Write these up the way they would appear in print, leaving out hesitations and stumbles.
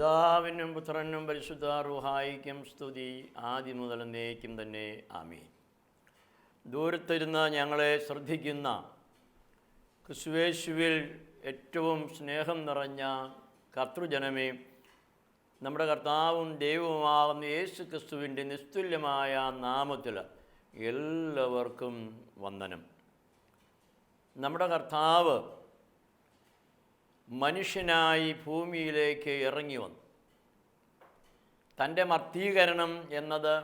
പിതാവിനും പുത്രനും പരിശുദ്ധ റൂഹായിക്കും സ്തുതി, ആദ്യം മുതൽ എന്നേക്കും തന്നെ. ആമീൻ. ദൂരത്തിരുന്ന് ഞങ്ങളെ ശ്രദ്ധിക്കുന്ന ക്രിസ്തുയേശുവിൽ ഏറ്റവും സ്നേഹം നിറഞ്ഞ കർത്തൃജനമേ, നമ്മുടെ കർത്താവും ദൈവവുമാകുന്ന യേശു ക്രിസ്തുവിൻ്റെ നിസ്തുല്യമായ നാമത്തിൽ എല്ലാവർക്കും വന്ദനം. നമ്മുടെ കർത്താവ് മനുഷ്യനായി ഭൂമിയിലേക്ക് ഇറങ്ങി വന്നു. തൻ്റെ മർത്തീകരണം എന്നത്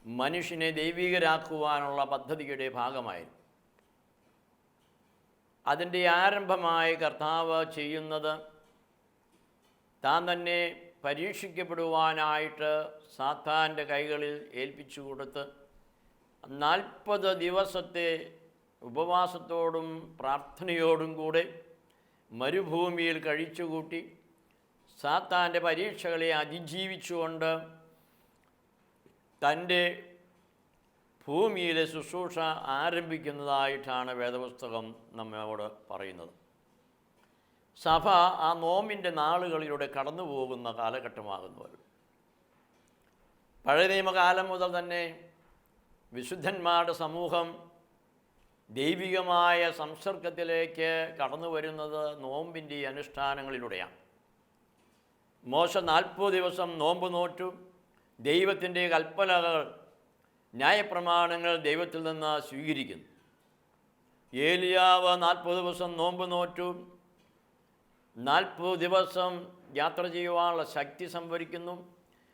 മനുഷ്യനെ ദൈവികരാക്കുവാനുള്ള പദ്ധതിയുടെ ഭാഗമായിരുന്നു. അതിൻ്റെ ആരംഭമായി കർത്താവ് ചെയ്യുന്നത് താൻ തന്നെ പരീക്ഷിക്കപ്പെടുവാനായിട്ട് സാത്താൻ്റെ കൈകളിൽ ഏൽപ്പിച്ചു കൊടുത്ത് 40 ദിവസത്തെ ഉപവാസത്തോടും പ്രാർത്ഥനയോടും കൂടെ മരുഭൂമിയിൽ കഴിച്ചുകൂട്ടി സാത്താൻ്റെ പരീക്ഷകളെ അതിജീവിച്ചുകൊണ്ട് തൻ്റെ ഭൂമിയിലെ ശുശ്രൂഷ ആരംഭിക്കുന്നതായിട്ടാണ് വേദപുസ്തകം നമ്മോട് പറയുന്നത്. സഭ ആ നോമ്പിൻ്റെ നാളുകളിലൂടെ കടന്നു പോകുന്ന കാലഘട്ടമാകുന്നവർ. പഴയ നിയമകാലം മുതൽ തന്നെ വിശുദ്ധന്മാരുടെ സമൂഹം ദൈവികമായ സംസർഗത്തിലേക്ക് കടന്നു വരുന്നത് നോമ്പിൻ്റെ അനുഷ്ഠാനങ്ങളിലൂടെയാണ്. മോശ 40 ദിവസം നോമ്പ് നോറ്റു. ദൈവത്തിൻ്റെ കൽപ്പനകൾ, ന്യായപ്രമാണങ്ങൾ ദൈവത്തിൽ നിന്ന് സ്വീകരിക്കുന്നു. ഏലിയാവ് 40 ദിവസം നോമ്പ് നോറ്റു. 40 ദിവസം യാത്ര ചെയ്യുവാനുള്ള ശക്തി സംഭരിക്കുന്നു.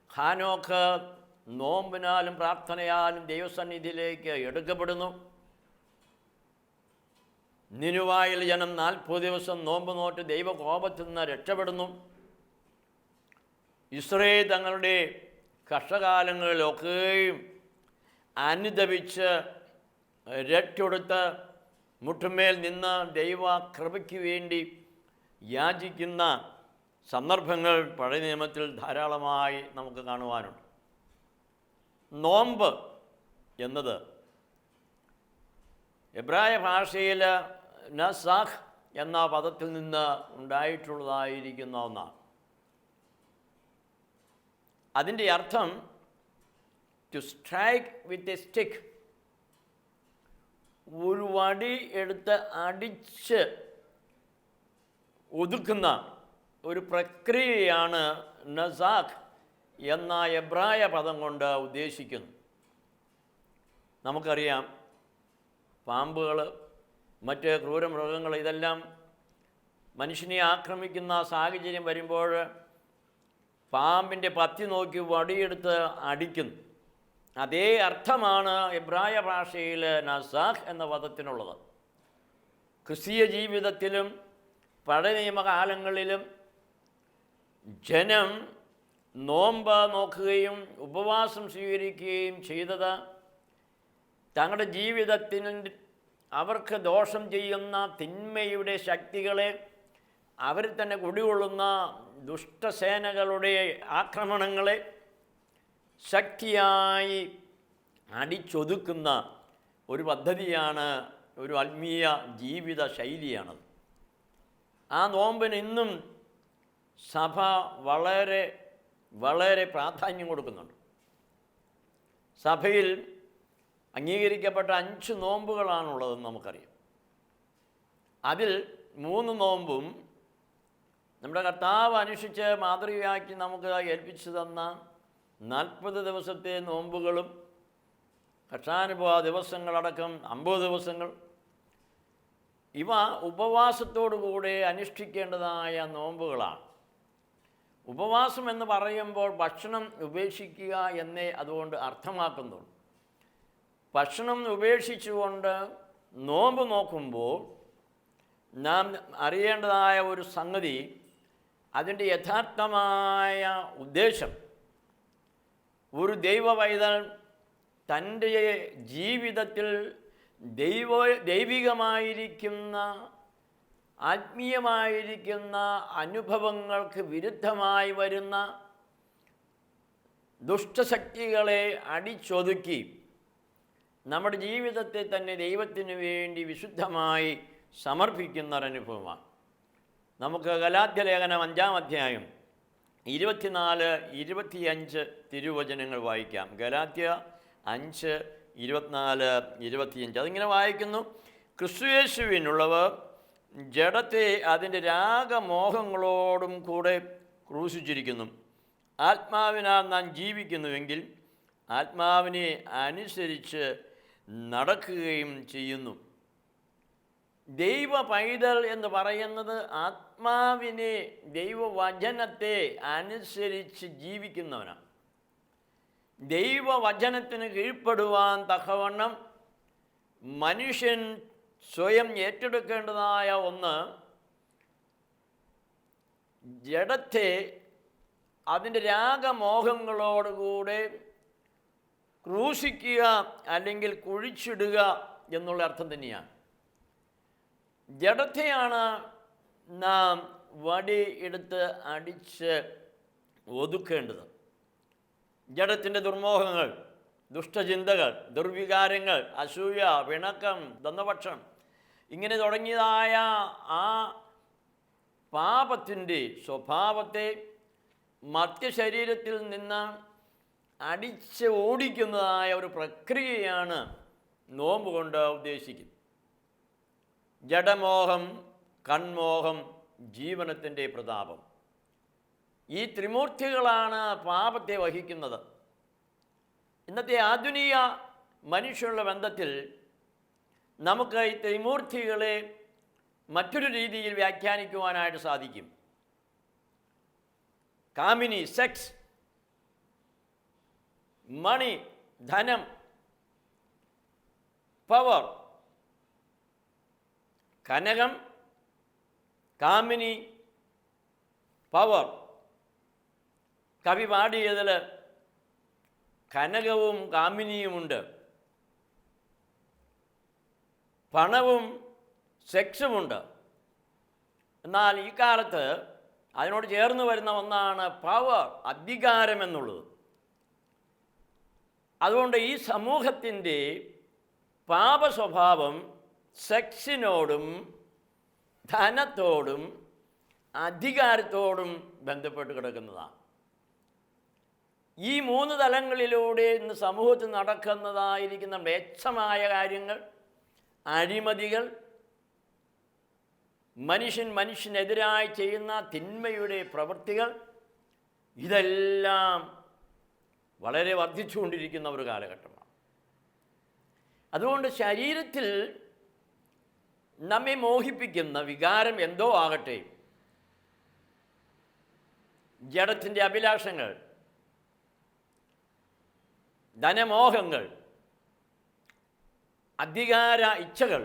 ഹാനോക്ക് നോമ്പിനാലും പ്രാർത്ഥനയാലും ദൈവസന്നിധിയിലേക്ക് എടുക്കപ്പെടുന്നു. നിനുവായിൽ ജനം 40 ദിവസം നോമ്പ് നോറ്റ് ദൈവകോപത്തിൽ നിന്ന് രക്ഷപ്പെടുന്നു. ഇസ്രായേൽ തങ്ങളുടെ കഷ്ടകാലങ്ങളിലൊക്കെയും അനുദപിച്ച് രക്ഷയെടുത്ത് മുട്ടുമേൽ നിന്ന് ദൈവ കൃപയ്ക്ക് വേണ്ടി യാചിക്കുന്ന സന്ദർഭങ്ങൾ പഴയ നിയമത്തിൽ ധാരാളമായി നമുക്ക് കാണുവാനുണ്ട്. നോമ്പ് എന്നത് എബ്രായ ഭാഷയിൽ നസാഖ് എന്ന പദത്തിൽ നിന്ന് ഉണ്ടായിട്ടുള്ളതായിരിക്കുന്ന ഒന്നാണ്. അതിൻ്റെ അർത്ഥം to strike with a stick, ഒരു വടി എടുത്ത് അടിച്ച് ഒതുക്കുന്ന ഒരു പ്രക്രിയയാണ് നസാഖ് എന്ന എബ്രായ പദം കൊണ്ട് ഉദ്ദേശിക്കുന്നത്. നമുക്കറിയാം, പാമ്പുകൾ, മറ്റ് ക്രൂരമൃഗങ്ങൾ, ഇതെല്ലാം മനുഷ്യനെ ആക്രമിക്കുന്ന സാഹചര്യം വരുമ്പോൾ പാമ്പിൻ്റെ പത്തി നോക്കി വടിയെടുത്ത് അടിക്കുന്നു. അതേ അർത്ഥമാണ് എബ്രായ ഭാഷയിൽ നസാഖ് എന്ന പദത്തിനുള്ളത്. ക്രിസ്തീയ ജീവിതത്തിലും പഴയ നിയമകാലങ്ങളിലും ജനം നോമ്പ് നോക്കുകയും ഉപവാസം സ്വീകരിക്കുകയും ചെയ്തത് തങ്ങളുടെ ജീവിതത്തിന് അവർക്ക് ദോഷം ചെയ്യുന്ന തിന്മയുടെ ശക്തികളെ, അവർ തന്നെ കുടികൊള്ളുന്ന ദുഷ്ടസേനകളുടെ ആക്രമണങ്ങളെ ശക്തിയായി അടിച്ചൊതുക്കുന്ന ഒരു പദ്ധതിയാണ്, ഒരു ആത്മീയ ജീവിത ശൈലിയാണത്. ആ നോമ്പിന് ഇന്നും സഭ വളരെ വളരെ പ്രാധാന്യം കൊടുക്കുന്നുണ്ട്. സഭയിൽ അംഗീകരിക്കപ്പെട്ട 5 നോമ്പുകളാണുള്ളതെന്ന് നമുക്കറിയാം. അതിൽ 3 നോമ്പും നമ്മുടെ കർത്താവ് അനുഷ്ഠിച്ച് മാതൃകയാക്കി നമുക്ക് ഏൽപ്പിച്ചു തന്ന 40 ദിവസത്തെ നോമ്പുകളും കർത്താനുഭവ ദിവസങ്ങളടക്കം 50 ദിവസങ്ങൾ, ഇവ ഉപവാസത്തോടുകൂടെ അനുഷ്ഠിക്കേണ്ടതായ നോമ്പുകളാണ്. ഉപവാസം എന്ന് പറയുമ്പോൾ ഭക്ഷണം ഉപേക്ഷിക്കുക എന്നേ അതുകൊണ്ട് അർത്ഥമാക്കുന്നുള്ളൂ. ഭക്ഷണം ഉപേക്ഷിച്ചുകൊണ്ട് നോമ്പ് നോക്കുമ്പോൾ നാം അറിയേണ്ടതായ ഒരു സംഗതി, അതിൻ്റെ യഥാർത്ഥമായ ഉദ്ദേശം, ഒരു ദൈവപൈതൽ തൻ്റെ ജീവിതത്തിൽ ദൈവികമായിരിക്കുന്ന ആത്മീയമായിരിക്കുന്ന അനുഭവങ്ങൾക്ക് വിരുദ്ധമായി വരുന്ന ദുഷ്ടശക്തികളെ അടിച്ചൊതുക്കി നമ്മുടെ ജീവിതത്തെ തന്നെ ദൈവത്തിന് വേണ്ടി വിശുദ്ധമായി സമർപ്പിക്കുന്ന ഒരനുഭവമാണ്. നമുക്ക് ഗലാത്യലേഖനം 5-ാം അധ്യായം 24, 25 തിരുവചനങ്ങൾ വായിക്കാം. ഗലാത്യ 5, 24, 25. അതിങ്ങനെ വായിക്കുന്നു: ക്രിസ്തുയേശുവിനുള്ളവർ ജഡത്തെ അതിൻ്റെ രാഗമോഹങ്ങളോടും കൂടെ ക്രൂശിച്ചിരിക്കുന്നു. ആത്മാവിനാൽ നാം ജീവിക്കുന്നുവെങ്കിൽ ആത്മാവിനെ അനുസരിച്ച് നടക്കുകയും ചെയ്യുന്നു. ദൈവ പൈതൽ എന്ന് പറയുന്നത് ആത്മാവിനെ, ദൈവവചനത്തെ അനുസരിച്ച് ജീവിക്കുന്നവനാണ്. ദൈവവചനത്തിന് കീഴ്പ്പെടുവാൻ തക്കവണ്ണം മനുഷ്യൻ സ്വയം ഏറ്റെടുക്കേണ്ടതായ ഒന്ന്, ജഡത്തെ അതിൻ്റെ രാഗമോഹങ്ങളോടുകൂടെ ക്രൂശിക്കുക അല്ലെങ്കിൽ കുഴിച്ചിടുക എന്നുള്ള അർത്ഥം തന്നെയാണ്. ജഡത്തെയാണ് നാം വടി എടുത്ത് അടിച്ച് ഒതുക്കേണ്ടത്. ജഡത്തിൻ്റെ ദുർമോഹങ്ങൾ, ദുഷ്ടചിന്തകൾ, ദുർവികാരങ്ങൾ, അസൂയ, പിണക്കം, ദന്തപക്ഷം, ഇങ്ങനെ തുടങ്ങിയതായ ആ പാപത്തിൻ്റെ സ്വഭാവത്തെ മർത്യശരീരത്തിൽ നിന്ന് അടിച്ച് ഓടിക്കുന്നതായ ഒരു പ്രക്രിയയാണ് നോമ്പ് കൊണ്ട് ഉദ്ദേശിക്കുന്നത്. ജഡമോഹം, കൺമോഹം, ജീവനത്തിൻ്റെ പ്രതാപം, ഈ ത്രിമൂർത്തികളാണ് പാപത്തെ വഹിക്കുന്നത്. ഇന്നത്തെ ആധുനിക മനുഷ്യനുള്ള ബന്ധത്തിൽ നമുക്ക് ഈ ത്രിമൂർത്തികളെ മറ്റൊരു രീതിയിൽ വ്യാഖ്യാനിക്കുവാനായിട്ട് സാധിക്കും. കാമിനി, സെക്സ്; മണി, ധനം; പവർ, കനകം, കാമിനി, പവർ. കവി പാടിയതിൽ കനകവും കാമിനിയുമുണ്ട്, പണവും സെക്സുമുണ്ട്. എന്നാൽ ഈ കാലത്ത് അതിനോട് ചേർന്ന് വരുന്ന ഒന്നാണ് പവർ, അധികാരം എന്നുള്ളത്. അതുകൊണ്ട് ഈ സമൂഹത്തിൻ്റെ പാപസ്വഭാവം സെക്സിനോടും ധനത്തോടും അധികാരത്തോടും ബന്ധപ്പെട്ട് കിടക്കുന്നതാണ്. ഈ 3 തലങ്ങളിലൂടെ ഇന്ന് സമൂഹത്തിൽ നടക്കുന്നതായിരിക്കുന്ന മ്ലേച്ഛമായ കാര്യങ്ങൾ, അഴിമതികൾ, മനുഷ്യനെതിരായി ചെയ്യുന്ന തിന്മയുടെ പ്രവൃത്തികൾ, ഇതെല്ലാം വളരെ വർദ്ധിച്ചുകൊണ്ടിരിക്കുന്ന ഒരു കാലഘട്ടമാണ്. അതുകൊണ്ട് ശരീരത്തിൽ നമ്മെ മോഹിപ്പിക്കുന്ന വികാരം എന്തോ ആകട്ടെ, ജഡത്തിൻ്റെ അഭിലാഷങ്ങൾ, ധനമോഹങ്ങൾ, അധികാര ഇച്ഛകൾ,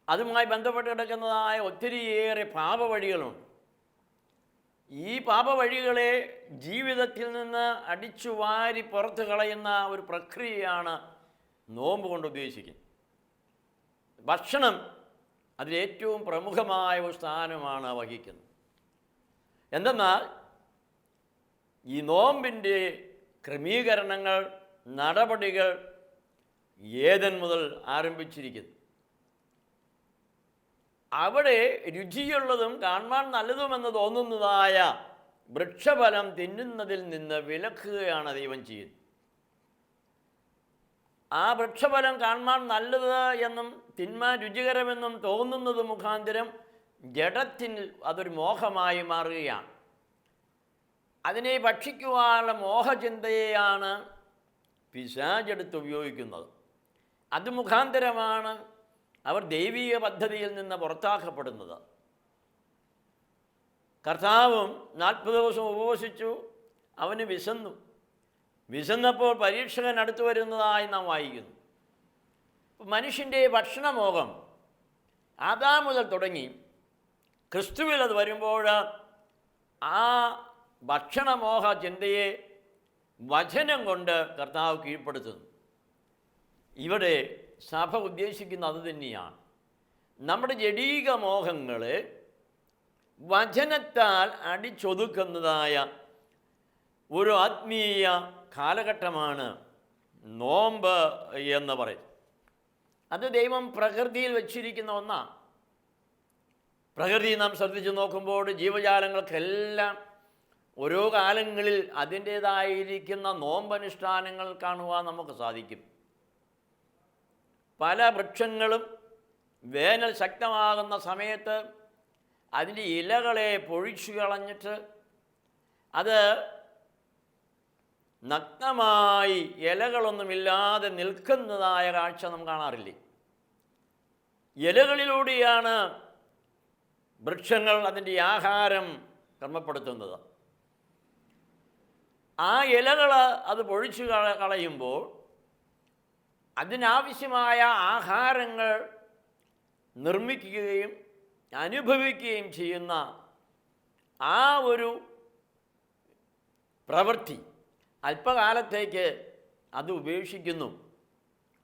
അതുമായി ബന്ധപ്പെട്ട് കിടക്കുന്നതായ ഒത്തിരിയേറെ പാപവഴികളുണ്ട്. ഈ പാപവഴികളെ ജീവിതത്തിൽ നിന്ന് അടിച്ചു വാരി പുറത്തു കളയുന്ന ഒരു പ്രക്രിയയാണ് നോമ്പ് കൊണ്ട് ഉദ്ദേശിക്കുന്നത്. ഭക്ഷണം അതിലേറ്റവും പ്രമുഖമായ ഒരു സ്ഥാനമാണ് വഹിക്കുന്നത്. എന്തെന്നാൽ ഈ നോമ്പിൻ്റെ ക്രമീകരണങ്ങൾ, നടപടികൾ ഏദൻ മുതൽ ആരംഭിച്ചിരിക്കുന്നു. അവിടെ രുചിയുള്ളതും കാണാൻ നല്ലതുമെന്ന് തോന്നുന്നതായ വൃക്ഷഫലം തിന്നുന്നതിൽ നിന്ന് വിലക്കുകയാണ് ദൈവം ചെയ്യുന്നത്. ആ വൃക്ഷഫലം കാണാൻ നല്ലത് എന്നും തിന്മാൻ രുചികരമെന്നും തോന്നുന്നത് മുഖാന്തരം ജഡത്തിൽ അതൊരു മോഹമായി മാറുകയാണ്. അതിനെ ഭക്ഷിക്കുവാനുള്ള മോഹചിന്തയെയാണ് പിശാചെടുത്ത് ഉപയോഗിക്കുന്നത്. അത് മുഖാന്തരമാണ് അവർ ദൈവീക പദ്ധതിയിൽ നിന്ന് പുറത്താക്കപ്പെടുന്നത്. കർത്താവും 40 ദിവസം ഉപവസിച്ചു, അവന് വിശന്നു. വിശന്നപ്പോൾ പരീക്ഷകൻ അടുത്തു വരുന്നതായി നാം വായിക്കുന്നു. മനുഷ്യൻ്റെ ഭക്ഷണമോഹം ആദാം മുതൽ തുടങ്ങി ക്രിസ്തുവിൽ അത് വരുമ്പോൾ ആ ഭക്ഷണമോഹ ചിന്തയെ വചനം കൊണ്ട് കർത്താവ് കീഴ്പ്പെടുത്തുന്നു. ഇവിടെ സഭ ഉദ്ദേശിക്കുന്ന അത് തന്നെയാണ്. നമ്മുടെ ജഡീക മോഹങ്ങളെ വചനത്താൽ അടിച്ചൊതുക്കുന്നതായ ഒരു ആത്മീയ കാലഘട്ടമാണ് നോമ്പ് എന്ന് പറയും. അത് ദൈവം പ്രകൃതിയിൽ വച്ചിരിക്കുന്ന ഒന്നാണ്. പ്രകൃതി നാം ശ്രദ്ധിച്ചു നോക്കുമ്പോൾ ജീവജാലങ്ങൾക്കെല്ലാം ഓരോ കാലങ്ങളിൽ അതിൻ്റേതായിരിക്കുന്ന നോമ്പനുഷ്ഠാനങ്ങൾ കാണുവാൻ നമുക്ക് സാധിക്കും. പല വൃക്ഷങ്ങളും വേനൽ ശക്തമാകുന്ന സമയത്ത് അതിൻ്റെ ഇലകളെ പൊഴിച്ചു കളഞ്ഞിട്ട് അത് നഗ്നമായി ഇലകളൊന്നുമില്ലാതെ നിൽക്കുന്നതായ കാഴ്ച നാം കാണാറില്ലേ? ഇലകളിലൂടെയാണ് വൃക്ഷങ്ങൾ അതിൻ്റെ ആഹാരം ക്രമപ്പെടുത്തുന്നത്. ആ ഇലകൾ അത് പൊഴിച്ചു കളയുമ്പോൾ അതിനാവശ്യമായ ആഹാരങ്ങൾ നിർമ്മിക്കുകയും അനുഭവിക്കുകയും ചെയ്യുന്ന ആ ഒരു പ്രവൃത്തി അല്പകാലത്തേക്ക് അത് ഉപേക്ഷിക്കുന്നു,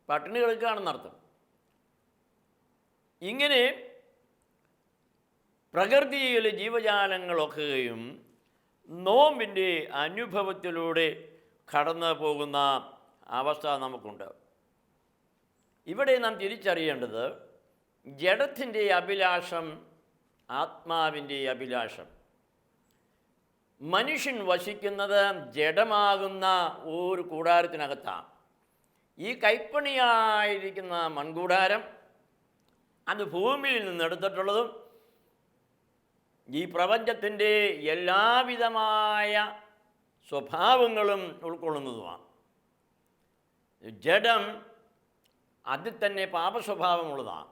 പട്ടിണി കിടക്കുകയാണെന്നർത്ഥം. ഇങ്ങനെ പ്രകൃതിയിലെ ജീവജാലങ്ങളൊക്കെയും നോമ്പിൻ്റെ അനുഭവത്തിലൂടെ കടന്നു പോകുന്ന അവസ്ഥ നമുക്കുണ്ട്. ഇവിടെ നാം തിരിച്ചറിയേണ്ടത് ജഡത്തിൻ്റെ അഭിലാഷം, ആത്മാവിൻ്റെ അഭിലാഷം. മനുഷ്യൻ വസിക്കുന്നത് ജഡമാകുന്ന ഒരു കൂടാരത്തിനകത്താണ്. ഈ കൈപ്പണിയായിരിക്കുന്ന മൺകൂടാരം അത് ഭൂമിയിൽ നിന്നെടുത്തിട്ടുള്ളതും ഈ പ്രപഞ്ചത്തിൻ്റെ എല്ലാവിധമായ സ്വഭാവങ്ങളും ഉൾക്കൊള്ളുന്നതുമാണ്. ജഡം അതിൽ തന്നെ പാപസ്വഭാവമുള്ളതാണ്.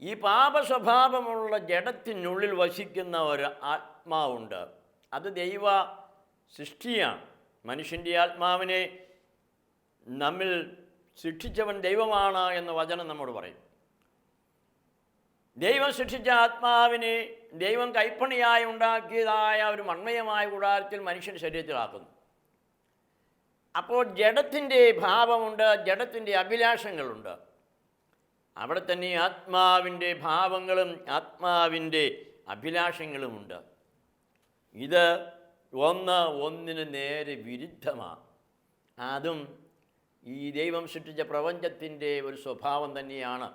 ഈ പാപസ്വഭാവമുള്ള ജഡത്തിനുള്ളിൽ വസിക്കുന്ന ഒരു ആത്മാവുണ്ട്. അത് ദൈവ സൃഷ്ടിയാണ്. മനുഷ്യൻ്റെ ആത്മാവിനെ നമ്മിൽ സൃഷ്ടിച്ചവൻ ദൈവമാണ് എന്ന് വചനം നമ്മോട് പറയും. ദൈവം സൃഷ്ടിച്ച ആത്മാവിനെ ദൈവം കൈപ്പണിയായി ഉണ്ടാക്കിയതായ ഒരു മൺമയമായ കൂടാരത്തിൽ മനുഷ്യൻ ശരീരത്തിലാക്കുന്നു. അപ്പോൾ ജഡത്തിൻ്റെ ഭാവമുണ്ട്, ജഡത്തിൻ്റെ അഭിലാഷങ്ങളുണ്ട്. അവിടെ തന്നെ ആത്മാവിൻ്റെ ഭാവങ്ങളും ആത്മാവിൻ്റെ അഭിലാഷങ്ങളുമുണ്ട്. ഇത് ഒന്നിന് നേരെ വിരുദ്ധമാണ്. അതും ഈ ദൈവം സൃഷ്ടിച്ച പ്രപഞ്ചത്തിൻ്റെ ഒരു സ്വഭാവം തന്നെയാണ്.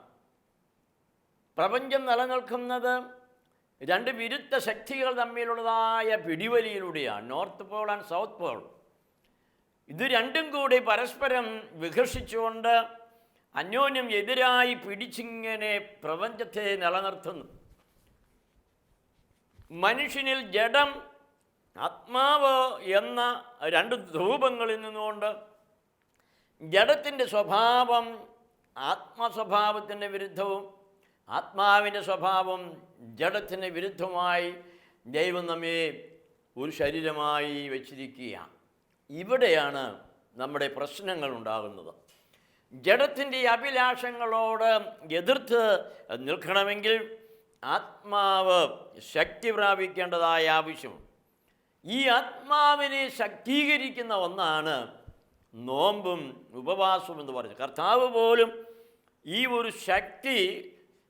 പ്രപഞ്ചം നിലനിൽക്കുന്നത് രണ്ട് വിരുദ്ധ ശക്തികൾ തമ്മിലുള്ളതായ പിടിവലിയിലൂടെയാണ്. North pole and south pole. ഇത് രണ്ടും കൂടി പരസ്പരം വിഘർഷിച്ചുകൊണ്ട് അന്യോന്യം എതിരായി പിടിച്ചിങ്ങനെ പ്രപഞ്ചത്തെ നിലനിർത്തുന്നു. മനുഷ്യനിൽ ജഡം, ആത്മാവ് എന്ന രണ്ട് ധ്രുവങ്ങളിൽ നിന്നുകൊണ്ട് ജഡത്തിൻ്റെ സ്വഭാവം ആത്മസ്വഭാവത്തിൻ്റെ വിരുദ്ധവും ആത്മാവിൻ്റെ സ്വഭാവം ജഡത്തിന് വിരുദ്ധമായി ദൈവം നമ്മെ ഒരു ശരീരമായി വച്ചിരിക്കുകയാണ്. ഇവിടെയാണ് നമ്മുടെ പ്രശ്നങ്ങൾ ഉണ്ടാകുന്നത്. ജഡത്തിൻ്റെ അഭിലാഷങ്ങളോട് എതിർത്ത് നിൽക്കണമെങ്കിൽ ആത്മാവ് ശക്തി പ്രാപിക്കേണ്ടതായ ആവശ്യമുണ്ട്. ഈ ആത്മാവിനെ ശക്തീകരിക്കുന്ന ഒന്നാണ് നോമ്പും ഉപവാസവും എന്ന് പറയുന്നത്. കർത്താവ് പോലും ഈ ഒരു ശക്തി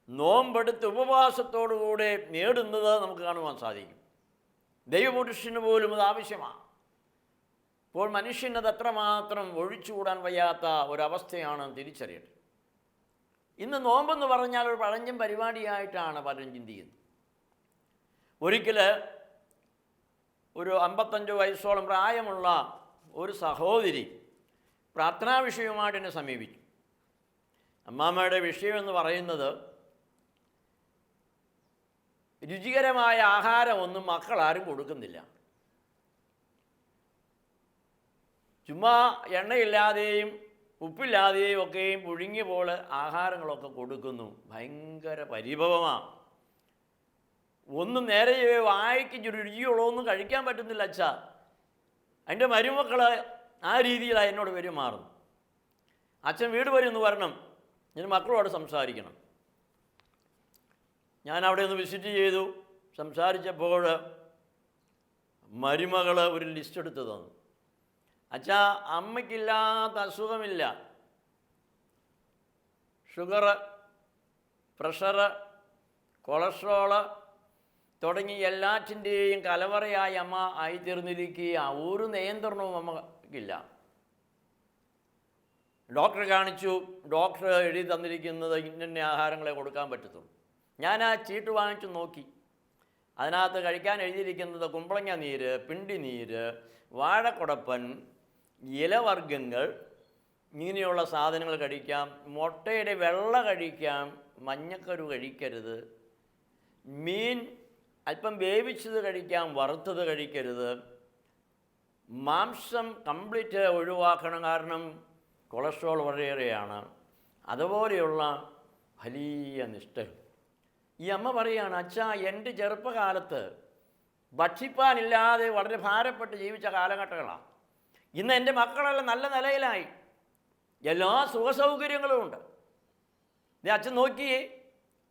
നോമ്പെടുത്ത് ഉപവാസത്തോടുകൂടെ നേടുന്നത് നമുക്ക് കാണുവാൻ സാധിക്കും. ദൈവപുരുഷന് പോലും അത് ആവശ്യമാണ്. അപ്പോൾ മനുഷ്യനത് അത്രമാത്രം ഒഴിച്ചുകൂടാൻ വയ്യാത്ത ഒരവസ്ഥയാണ് തിരിച്ചറിയേണ്ടത്. ഇന്ന് നോമ്പെന്ന് പറഞ്ഞാൽ ഒരു പഴഞ്ചൻ പരിപാടിയായിട്ടാണ് പലരും ചിന്തിക്കുന്നത്. ഒരിക്കൽ ഒരു 55 വയസ്സോളം പ്രായമുള്ള ഒരു സഹോദരി പ്രാർത്ഥനാ വിഷയവുമായിട്ട് എന്നെ സമീപിച്ചു. അമ്മാമ്മയുടെ വിഷയമെന്ന് പറയുന്നത് രുചികരമായ ആഹാരമൊന്നും മക്കളാരും കൊടുക്കുന്നില്ല. ചുമ്മാ എണ്ണയില്ലാതെയും ഉപ്പില്ലാതെയും ഒക്കെയും പുഴുങ്ങിയ പോലെ ആഹാരങ്ങളൊക്കെ കൊടുക്കുന്നു. ഭയങ്കര പരിഭവമാണ്. ഒന്നും നേരെ വായിക്ക് രുചിയുള്ളതൊന്നും കഴിക്കാൻ പറ്റുന്നില്ല അച്ഛാ. അതിൻ്റെ മരുമക്കൾ ആ രീതിയിലാണ് എന്നോട് പെരുമാറുന്നു. അച്ഛൻ വീട് വരെ ഒന്ന് വരണം, ഞാൻ മക്കളോട് സംസാരിക്കണം. ഞാൻ അവിടെ ഒന്ന് വിസിറ്റ് ചെയ്തു. സംസാരിച്ചപ്പോൾ മരുമകൾ ഒരു ലിസ്റ്റ് എടുത്ത് തന്നു. അച്ഛാ, അമ്മയ്ക്കില്ലാത്ത അസുഖമില്ല. ഷുഗർ, പ്രഷറ്, കൊളസ്ട്രോള് തുടങ്ങി എല്ലാറ്റിൻ്റെയും കലവറയായി അമ്മ ആയിത്തീർന്നിരിക്കുക. ഒരു നിയന്ത്രണവും അമ്മയ്ക്കില്ല. ഡോക്ടറെ കാണിച്ചു. ഡോക്ടർ എഴുതി തന്നിരിക്കുന്നത് ഇന്ന ആഹാരങ്ങളെ കൊടുക്കാൻ പറ്റത്തുള്ളൂ. ഞാൻ ആ ചീട്ട് വാങ്ങിച്ചു നോക്കി. അതിനകത്ത് കഴിക്കാൻ എഴുതിയിരിക്കുന്നത് കുമ്പളങ്ങ നീര്, പിണ്ടി നീര്, വാഴക്കുടപ്പൻ, ഇലവർഗ്ഗങ്ങൾ, ഇങ്ങനെയുള്ള സാധനങ്ങൾ കഴിക്കാം. മുട്ടയുടെ വെള്ള കഴിക്കാം, മഞ്ഞക്കരു കഴിക്കരുത്. മീൻ അല്പം വേവിച്ചത് കഴിക്കാം, വറുത്തത് കഴിക്കരുത്. മാംസം കംപ്ലീറ്റ് ഒഴിവാക്കണം, കാരണം കൊളസ്ട്രോൾ വളരെയേറെയാണ്. അതുപോലെയുള്ള വലിയ നിഷ്ഠകൾ. ഈ അമ്മ പറയുകയാണ്, അച്ഛാ, എൻ്റെ ചെറുപ്പകാലത്ത് ഭക്ഷിപ്പാനില്ലാതെ വളരെ ഭാരപ്പെട്ട് ജീവിച്ച കാലഘട്ടങ്ങളാണ്. ഇന്ന് എൻ്റെ മക്കളെല്ലാം നല്ല നിലയിലായി, എല്ലാ സുഖസൗകര്യങ്ങളും ഉണ്ട്. അച്ഛൻ നോക്കിയേ,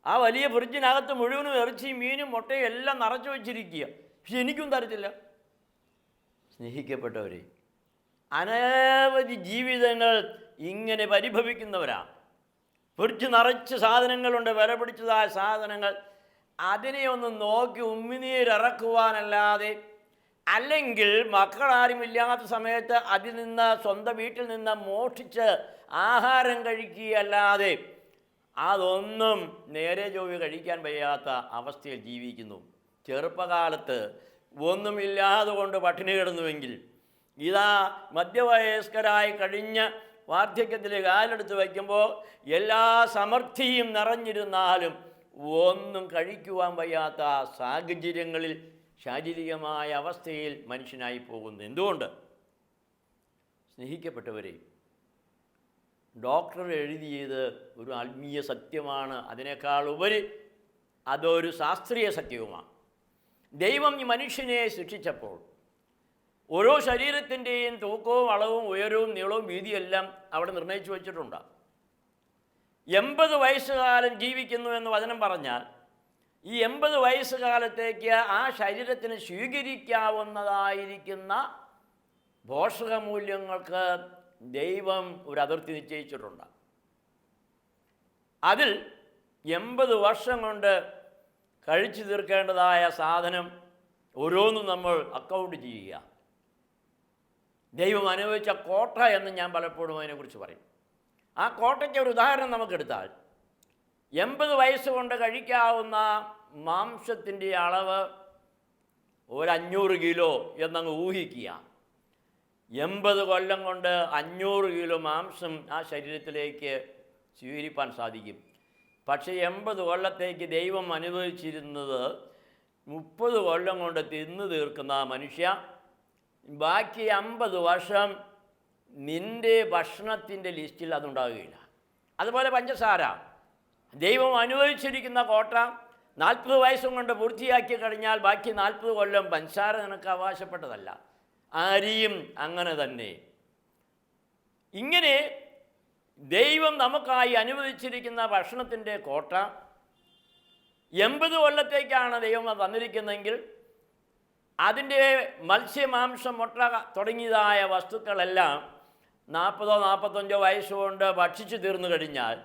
ആ വലിയ ഫ്രിഡ്ജിനകത്ത് മുഴുവനും ഇറച്ചിയും മീനും മുട്ടയും എല്ലാം നിറച്ചു വച്ചിരിക്കുക. പക്ഷെ എനിക്കും തരത്തില്ല. സ്നേഹിക്കപ്പെട്ടവരെ, അനവധി ജീവിതങ്ങൾ ഇങ്ങനെ പരിഭവിക്കുന്നവരാണ്. ഫ്രിഡ്ജ് നിറച്ച് സാധനങ്ങളുണ്ട്, വില പിടിച്ചതായ സാധനങ്ങൾ. അതിനെ ഒന്ന് നോക്കി ഉമ്മിനീരിറക്കുവാനല്ലാതെ, അല്ലെങ്കിൽ മക്കളാരുമില്ലാത്ത സമയത്ത് അതിൽ നിന്ന്, സ്വന്തം വീട്ടിൽ നിന്ന് മോഷ്ടിച്ച് ആഹാരം കഴിക്കുകയല്ലാതെ അതൊന്നും നേരെ ചൊവ്വേ കഴിക്കാൻ വയ്യാത്ത അവസ്ഥയിൽ ജീവിക്കുന്നു. ചെറുപ്പകാലത്ത് ഒന്നുമില്ലാതെ കൊണ്ട് പട്ടിണി കിടന്നുവെങ്കിൽ, ഇതാ മധ്യവയസ്കരായി കഴിഞ്ഞ് വാർദ്ധക്യത്തിൽ കാലെടുത്ത് വയ്ക്കുമ്പോൾ എല്ലാ സമൃദ്ധിയും നിറഞ്ഞിരുന്നാലും ഒന്നും കഴിക്കുവാൻ വയ്യാത്ത സാഹചര്യങ്ങളിൽ, ശാരീരികമായ അവസ്ഥയിൽ മനുഷ്യനായി പോകുന്നു. എന്തുകൊണ്ട്? സ്നേഹിക്കപ്പെട്ടവരെ, ഡോക്ടർ എഴുതിയത് ഒരു ആത്മീയ സത്യമാണ്. അതിനേക്കാൾ ഉപരി അതൊരു ശാസ്ത്രീയ സത്യവുമാണ്. ദൈവം ഈ മനുഷ്യനെ സൃഷ്ടിച്ചപ്പോൾ ഓരോ ശരീരത്തിൻ്റെയും തൂക്കവും അളവും ഉയരവും നീളവും വീതിയെല്ലാം അവിടെ നിർണ്ണയിച്ചു വച്ചിട്ടുണ്ട്. 80 വയസ്സുകാലം ജീവിക്കുന്നു എന്ന് വചനം പറഞ്ഞാൽ, ഈ 80 വയസ്സുകാലത്തേക്ക് ആ ശരീരത്തിന് സ്വീകരിക്കാവുന്നതായിരിക്കുന്ന പോഷകമൂല്യങ്ങൾക്ക് ദൈവം ഒരു അതിർത്തി നിശ്ചയിച്ചിട്ടുണ്ട്. അതിൽ 80 വർഷം കൊണ്ട് കഴിച്ചു തീർക്കേണ്ടതായ സാധനം ഓരോന്നും നമ്മൾ അക്കൗണ്ട് ചെയ്യുക. ദൈവം അനുഭവിച്ച കോട്ട എന്ന് ഞാൻ പലപ്പോഴും അതിനെക്കുറിച്ച് പറയും. ആ കോട്ടയ്ക്ക് ഒരു ഉദാഹരണം നമുക്കെടുത്താൽ, 80 വയസ്സ് കൊണ്ട് കഴിക്കാവുന്ന മാംസത്തിൻ്റെ അളവ് ഒരു 500 കിലോ എന്നങ്ങ് ഊഹിക്കുക. 80 കൊല്ലം കൊണ്ട് 500 കിലോ മാംസം ആ ശരീരത്തിലേക്ക് സ്വീകരിപ്പാൻ സാധിക്കും. പക്ഷേ 80 കൊല്ലത്തേക്ക് ദൈവം അനുഭവിച്ചിരുന്നത് 30 കൊല്ലം കൊണ്ട് തിന്നു തീർക്കുന്ന മനുഷ്യ, ബാക്കി 50 വർഷം നിൻ്റെ ഭക്ഷണത്തിൻ്റെ ലിസ്റ്റിൽ അതുണ്ടാകുകയില്ല. അതുപോലെ പഞ്ചസാര, ദൈവം അനുഭവിച്ചിരിക്കുന്ന കോട്ട 40 വയസ്സും കൊണ്ട് പൂർത്തിയാക്കി കഴിഞ്ഞാൽ ബാക്കി 40 കൊല്ലം പഞ്ചസാര നിനക്ക് അവകാശപ്പെട്ടതല്ല. അരിയും അങ്ങനെ തന്നെ. ഇങ്ങനെ ദൈവം നമുക്കായി അനുവദിച്ചിരിക്കുന്ന ഭക്ഷണത്തിൻ്റെ കോട്ട 80 കൊല്ലത്തേക്കാണ് ദൈവം തന്നിരിക്കുന്നതെങ്കിൽ, അതിൻ്റെ മത്സ്യമാംസം, മുട്ട തുടങ്ങിയതായ വസ്തുക്കളെല്ലാം 40-45 വയസ്സുകൊണ്ട് ഭക്ഷിച്ചു തീർന്നു കഴിഞ്ഞാൽ,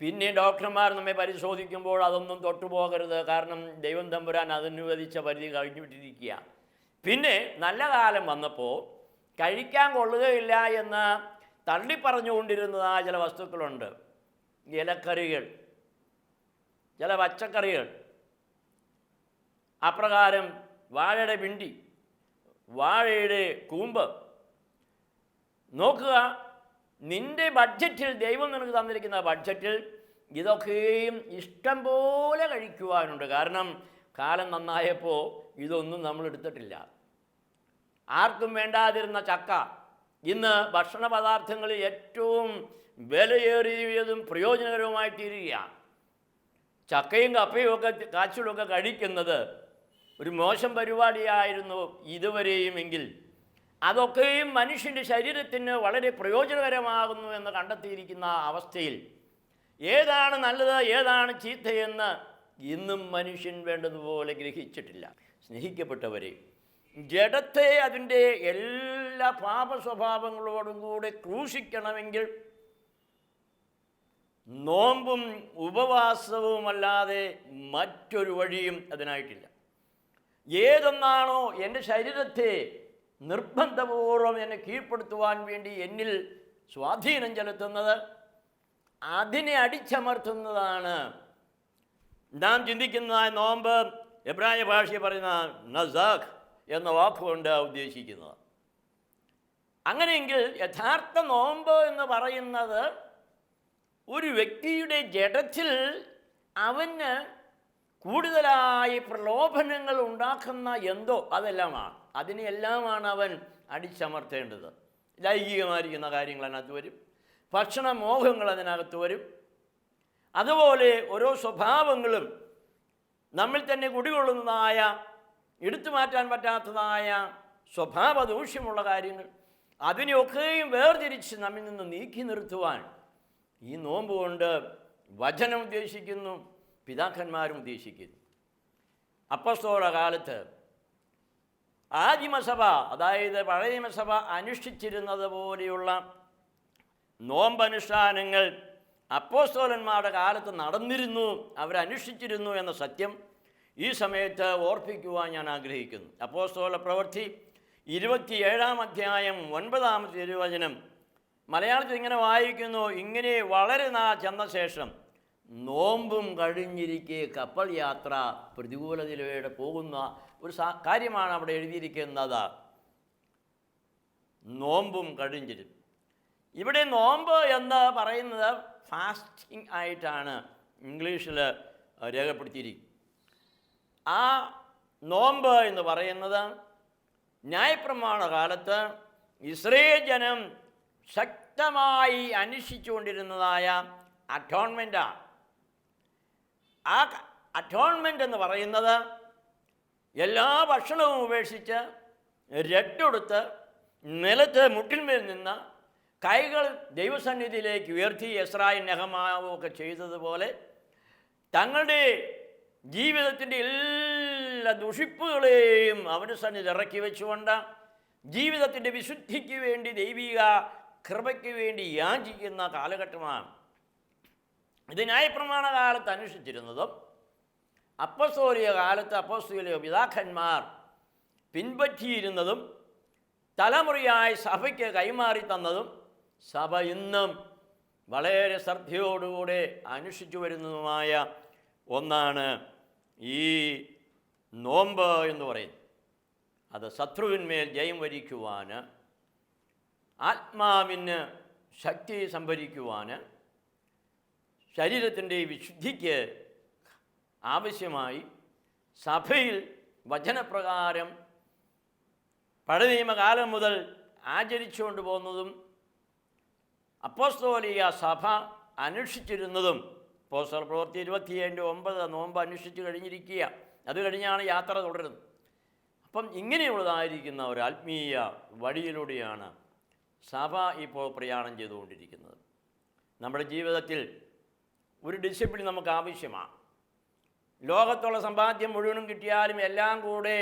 പിന്നെ ഡോക്ടർമാർ നമ്മെ പരിശോധിക്കുമ്പോൾ അതൊന്നും തൊട്ടുപോകരുത്, കാരണം ദൈവം തമ്പുരാൻ അതനുവദിച്ച പരിധി കഴിഞ്ഞുവിട്ടിരിക്കുക. പിന്നെ നല്ല കാലം വന്നപ്പോൾ കഴിക്കാൻ കൊള്ളുകയില്ല എന്ന് തള്ളിപ്പറഞ്ഞുകൊണ്ടിരുന്നതായ ചില വസ്തുക്കളുണ്ട്. ഇലക്കറികൾ, ചില പച്ചക്കറികൾ, അപ്രകാരം വാഴയുടെ പിണ്ടി, വാഴയുടെ കൂമ്പ്. നോക്കുക, നിൻ്റെ ബഡ്ജറ്റിൽ, ദൈവം നിനക്ക് തന്നിരിക്കുന്ന ബഡ്ജറ്റിൽ ഇതൊക്കെയും ഇഷ്ടം പോലെ കഴിക്കുവാനുണ്ട്. കാരണം കാലം നന്നായപ്പോൾ ഇതൊന്നും നമ്മൾ എടുത്തിട്ടില്ല. ആർക്കും വേണ്ടാതിരുന്ന ചക്ക ഇന്ന് ഭക്ഷണ പദാർത്ഥങ്ങളിൽ ഏറ്റവും വിലയേറിയതും പ്രയോജനകരവുമായി തീരുകയാണ്. ചക്കയും കപ്പയും ഒക്കെ കാച്ചിലൊക്കെ കഴിക്കുന്നത് ഒരു മോശം പരിപാടിയായിരുന്നു ഇതുവരെയും എങ്കിൽ, അതൊക്കെയും മനുഷ്യൻ്റെ ശരീരത്തിന് വളരെ പ്രയോജനകരമാകുന്നു എന്ന് കണ്ടെത്തിയിരിക്കുന്ന അവസ്ഥയിൽ ഏതാണ് നല്ലത്, ഏതാണ് ചീത്തയെന്ന് ഇന്നും മനുഷ്യൻ വേണ്ടതുപോലെ ഗ്രഹിച്ചിട്ടില്ല. സ്നേഹിക്കപ്പെട്ടവരെ, ജഡത്തെ അതിൻ്റെ എല്ലാ പാപസ്വഭാവങ്ങളോടും കൂടെ ക്രൂശിക്കണമെങ്കിൽ നോമ്പും ഉപവാസവുമല്ലാതെ മറ്റൊരു വഴിയും അതിനായിട്ടില്ല. ഏതൊന്നാണോ എൻ്റെ ശരീരത്തെ നിർബന്ധപൂർവം എന്നെ കീഴ്പ്പെടുത്തുവാൻ വേണ്ടി എന്നിൽ സ്വാധീനം ചെലുത്തുന്നത്, അതിനെ അടിച്ചമർത്തുന്നതാണ് നാം ചിന്തിക്കുന്ന നോമ്പ്, എബ്രായ ഭാഷയിൽ പറയുന്ന നസാഖ് എന്ന വാക്കുകൊണ്ട് ഉദ്ദേശിക്കുന്നത്. അങ്ങനെയെങ്കിൽ യഥാർത്ഥ നോമ്പ് എന്ന് പറയുന്നത് ഒരു വ്യക്തിയുടെ ജഡത്തിൽ അവന് കൂടുതലായി പ്രലോഭനങ്ങൾ ഉണ്ടാക്കുന്ന എന്തോ അതെല്ലാമാണ്. അതിനെല്ലാമാണ് അവൻ അടിച്ചമർത്തേണ്ടത്. ലൈംഗികമായിരിക്കുന്ന കാര്യങ്ങൾ അതിനകത്ത് വരും, ഭക്ഷണമോഹങ്ങൾ അതിനകത്ത് വരും. അതുപോലെ ഓരോ സ്വഭാവങ്ങളും നമ്മിൽ തന്നെ കുടികൊള്ളുന്നതായ, എടുത്തു മാറ്റാൻ പറ്റാത്തതായ സ്വഭാവ ദൂഷ്യമുള്ള കാര്യങ്ങൾ, അതിനെയൊക്കെയും വേർതിരിച്ച് നമ്മിൽ നിന്ന് നീക്കി നിർത്തുവാൻ ഈ നോമ്പ് കൊണ്ട് വചനം ഉദ്ദേശിക്കുന്നു, പിതാക്കന്മാരും ഉദ്ദേശിക്കുന്നു. അപ്പസ്തോല കാലത്ത് ആദിമസഭ, അതായത് പഴയ നിയമസഭ അനുഷ്ഠിച്ചിരുന്നത് പോലെയുള്ള നോമ്പനുഷ്ഠാനങ്ങൾ അപ്പോസ്തോലന്മാരുടെ കാലത്ത് നടന്നിരുന്നു, അവരനുഷ്ഠിച്ചിരുന്നു എന്ന സത്യം ഈ സമയത്ത് ഓർപ്പിക്കുവാൻ ഞാൻ ആഗ്രഹിക്കുന്നു. അപ്പോസ്തോല പ്രവൃത്തി 27-ാം അധ്യായം 9-ാമത്തെ തിരുവചനം മലയാളത്തിൽ ഇങ്ങനെ വായിക്കുന്നു: ഇങ്ങനെ വളരെ ചെന്ന ശേഷം നോമ്പും കഴിഞ്ഞിരിക്കെ കപ്പൽ യാത്ര പ്രതികൂലതയിലൂടെ പോകുന്ന ഒരു കാര്യമാണ് അവിടെ എഴുതിയിരിക്കുന്നത്. നോമ്പും കഴിഞ്ഞിരും. ഇവിടെ നോമ്പ് എന്ന് പറയുന്നത് ഫാസ്റ്റിംഗ് ആയിട്ടാണ് ഇംഗ്ലീഷിൽ രേഖപ്പെടുത്തിയിരിക്കുന്നത്. ആ നോമ്പ് എന്ന് പറയുന്നത് ന്യായപ്രമാണ കാലത്ത് ഇസ്രായേൽ ജനം ശക്തമായി അന്വേഷിച്ചുകൊണ്ടിരുന്നതായ അറ്റോൺമെൻറ്റാണ്. ആ അറ്റോൺമെൻ്റ് എന്ന് പറയുന്നത് എല്ലാ ഭക്ഷണവും ഉപേക്ഷിച്ച് രട്ടെടുത്ത് നിലത്ത് മുട്ടിന്മേൽ നിന്ന് കൈകൾ ദൈവസന്നിധിയിലേക്ക് ഉയർത്തി എസ്രായും നെഹമാവും ഒക്കെ ചെയ്തതുപോലെ തങ്ങളുടെ ജീവിതത്തിൻ്റെ എല്ലാ ദുഷിപ്പുകളെയും അവൻ്റെ സന്നിധി ഇറക്കി വെച്ചുകൊണ്ട് ജീവിതത്തിൻ്റെ വിശുദ്ധിക്ക് വേണ്ടി, ദൈവിക കൃപയ്ക്ക് വേണ്ടി യാചിക്കുന്ന കാലഘട്ടമാണ്. ഇത് ന്യായപ്രമാണ കാലത്ത് അനുഷ്ഠിച്ചിരുന്നതും അപ്പസ്തോലിക കാലത്ത് അപ്പസ്തോലിക പിതാക്കന്മാർ പിൻപറ്റിയിരുന്നതും തലമുറയായി സഭയ്ക്ക് കൈമാറി തന്നതും സഭ ഇന്നും വളരെ ശ്രദ്ധയോടുകൂടെ അനുഷ്ഠിച്ചു വരുന്നതുമായ ഒന്നാണ് ഈ നോമ്പ് എന്ന് പറയുന്നത്. അത് ശത്രുവിന്മേൽ ജയം വരിക്കുവാൻ, ആത്മാവിന് ശക്തി സംഭരിക്കുവാൻ, ശരീരത്തിൻ്റെ വിശുദ്ധിക്ക് ആവശ്യമായി സഭയിൽ വചനപ്രകാരം പഴയ നിയമകാലം മുതൽ ആചരിച്ചുകൊണ്ട് പോകുന്നതും അപ്പോസ്തോലിക സഭ അനുഷ്ഠിച്ചിരുന്നതും. അപ്പോസ്തല പ്രവൃത്തി 27-9 നോമ്പ് അനുഷ്ഠിച്ച് കഴിഞ്ഞിരിക്കുക. അത് കഴിഞ്ഞാണ് യാത്ര തുടരുന്നത്. അപ്പം ഇങ്ങനെയുള്ളതായിരിക്കുന്ന ഒരു ആത്മീയ വഴിയിലൂടെയാണ് സഭ ഇപ്പോൾ പ്രയാണം ചെയ്തുകൊണ്ടിരിക്കുന്നത്. നമ്മുടെ ജീവിതത്തിൽ ഒരു ഡിസിപ്ലിൻ നമുക്ക് ആവശ്യമാണ്. ലോകത്തുള്ള സമ്പാദ്യം മുഴുവനും കിട്ടിയാലും എല്ലാം കൂടെ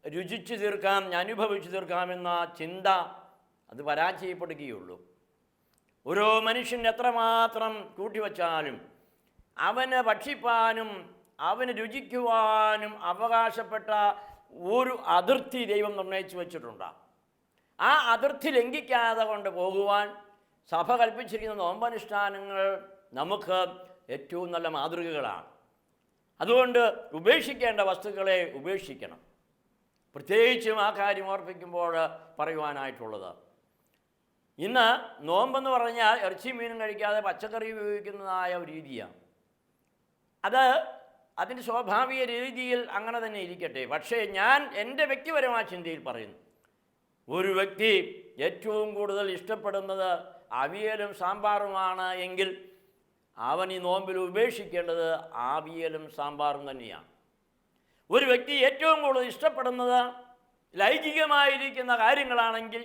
രുചിച്ചു തീർക്കാം, അനുഭവിച്ചു തീർക്കാമെന്ന ചിന്ത അത് പരാജയപ്പെടുകയുള്ളൂ. ഓരോ മനുഷ്യൻ എത്രമാത്രം കൂട്ടിവച്ചാലും അവന് ഭക്ഷിപ്പാനും അവന് രുചിക്കുവാനും അവകാശപ്പെട്ട ഒരു അതിർത്തി ദൈവം നിർണയിച്ചു വച്ചിട്ടുണ്ട്. ആ അതിർത്തി ലംഘിക്കാതെ കൊണ്ട് പോകുവാൻ സഭ കൽപ്പിച്ചിരിക്കുന്ന നോമ്പനുഷ്ഠാനങ്ങൾ നമുക്ക് ഏറ്റവും നല്ല മാതൃകകളാണ്. അതുകൊണ്ട് ഉപേക്ഷിക്കേണ്ട വസ്തുക്കളെ ഉപേക്ഷിക്കണം. പ്രത്യേകിച്ചും ആ കാര്യം ഓർപ്പിക്കുമ്പോൾ പറയുവാനായിട്ടുള്ളത്, ഇന്ന് നോമ്പെന്ന് പറഞ്ഞാൽ ഇറച്ചി മീനും കഴിക്കാതെ പച്ചക്കറി ഉപയോഗിക്കുന്നതായ ഒരു രീതിയാണ്. അതിൻ്റെ സ്വാഭാവിക രീതിയിൽ അങ്ങനെ തന്നെ ഇരിക്കട്ടെ. പക്ഷേ ഞാൻ എൻ്റെ വ്യക്തിപരമായ ചിന്തയിൽ പറയുന്നു, ഒരു വ്യക്തി ഏറ്റവും കൂടുതൽ ഇഷ്ടപ്പെടുന്നത് അവിയലും സാമ്പാറുമാണ് എങ്കിൽ അവൻ ഈ നോമ്പിൽ ഉപേക്ഷിക്കേണ്ടത് അവിയലും സാമ്പാറും തന്നെയാണ്. ഒരു വ്യക്തി ഏറ്റവും കൂടുതൽ ഇഷ്ടപ്പെടുന്നത് ലൈംഗികമായിരിക്കുന്ന കാര്യങ്ങളാണെങ്കിൽ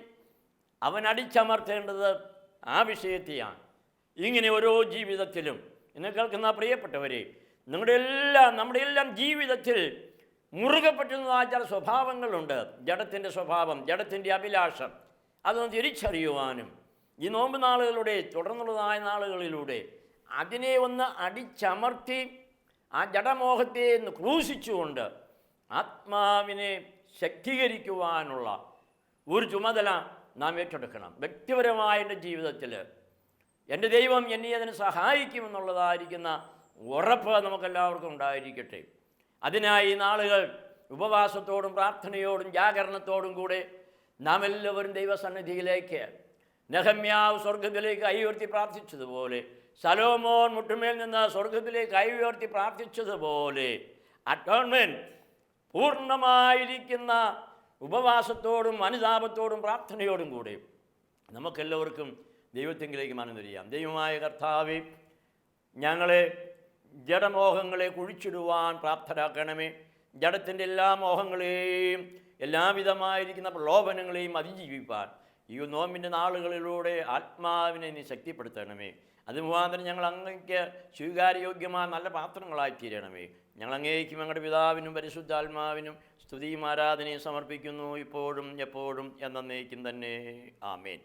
അവൻ അടിച്ചമർത്തേണ്ടത് ആ വിഷയത്തെയാണ്. ഇങ്ങനെ ഓരോ ജീവിതത്തിലും ഇന്ന് കേൾക്കുന്ന പ്രിയപ്പെട്ടവരെ, നമ്മുടെ എല്ലാം ജീവിതത്തിൽ മുറുകെ പറ്റുന്നതായ ചില സ്വഭാവങ്ങളുണ്ട്. ജഡത്തിൻ്റെ സ്വഭാവം, ജഡത്തിൻ്റെ അഭിലാഷം, അതൊന്ന് തിരിച്ചറിയുവാനും ഈ നോമ്പ് നാളുകളുടെ തുടർന്നുള്ളതായ നാളുകളിലൂടെ അതിനെ ഒന്ന് അടിച്ചമർത്തി ആ ജഡമോഹത്തെ ഒന്ന് ക്രൂശിച്ചുകൊണ്ട് ആത്മാവിനെ ശക്തീകരിക്കുവാനുള്ള ഒരു ചുമതല നാം ഏറ്റെടുക്കണം. വ്യക്തിപരമായ എൻ്റെ ജീവിതത്തിൽ എൻ്റെ ദൈവം എന്നെ അതിന് സഹായിക്കുമെന്നുള്ളതായിരിക്കുന്ന ഉറപ്പ് നമുക്കെല്ലാവർക്കും ഉണ്ടായിരിക്കട്ടെ. അതിനായി ഈ നാളുകൾ ഉപവാസത്തോടും പ്രാർത്ഥനയോടും ജാഗരണത്തോടും കൂടെ നാം എല്ലാവരും ദൈവസന്നിധിയിലേക്ക്, നെഹമ്യാവ് സ്വർഗത്തിലേക്ക് കൈ ഉയർത്തി പ്രാർത്ഥിച്ചതുപോലെ, ശലോമോൻ മുട്ടുമേൽ നിന്ന് സ്വർഗത്തിലേക്ക് കൈ ഉയർത്തി പ്രാർത്ഥിച്ചതുപോലെ, അറ്റോൺമെൻറ്റ് പൂർണ്ണമായിരിക്കുന്ന ഉപവാസത്തോടും അനുതാപത്തോടും പ്രാർത്ഥനയോടും കൂടെ നമുക്കെല്ലാവർക്കും ദൈവത്തെങ്കിലേക്ക് മനം തിരിയാം. ദൈവമായ കർത്താവേ, ഞങ്ങളെ ജഡമോഹങ്ങളെ കുഴിച്ചിടുവാൻ പ്രാപ്തരാക്കണമേ. ജഡത്തിൻ്റെ എല്ലാ മോഹങ്ങളെയും എല്ലാവിധമായിരിക്കുന്ന പ്രലോഭനങ്ങളെയും അതിജീവിപ്പാൻ ഈ നോമ്പിൻ്റെ നാളുകളിലൂടെ ആത്മാവിനെ നീ ശക്തിപ്പെടുത്തണമേ. അത് മുഖാന്തരം ഞങ്ങൾ അങ്ങേക്ക് സ്വീകാര്യോഗ്യമായ നല്ല പാത്രങ്ങളായി തീരണമേ. ഞങ്ങൾ അങ്ങേക്കും ഞങ്ങളുടെ പിതാവിനും പരിശുദ്ധാത്മാവിനും സ്തുതിയും ആരാധനയും സമർപ്പിക്കുന്നു, ഇപ്പോഴും എപ്പോഴും എന്നേക്കും തന്നെ. ആമേൻ.